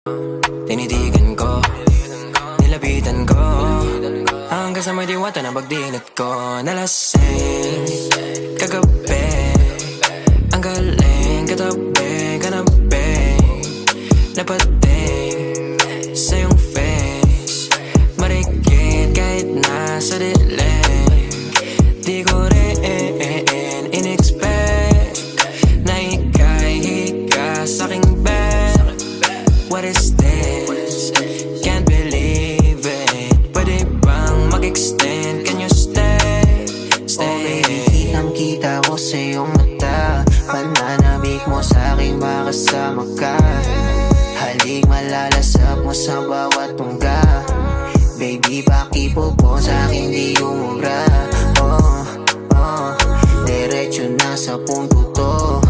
Tinitigan ko, nilapitan ko, hanggang sa may diwata na pagdinat ko. Nalasing kagabi, ang galing katabi, kanabi, napating sa iyong face, marikit kahit nasa dilim. Di ko rin in-expect na ika'y hika sa'king bed. What is this? Can't believe it. Pwede bang mag-extend? Can you stay? Stay. Okay, kitang-kita ko sa iyong mata, pananabik mo sa'king makasama ka. Halik malalasap mo sa bawat tungga. Baby, pakipo po sa'kin di umubra. Diretso na sa punto to.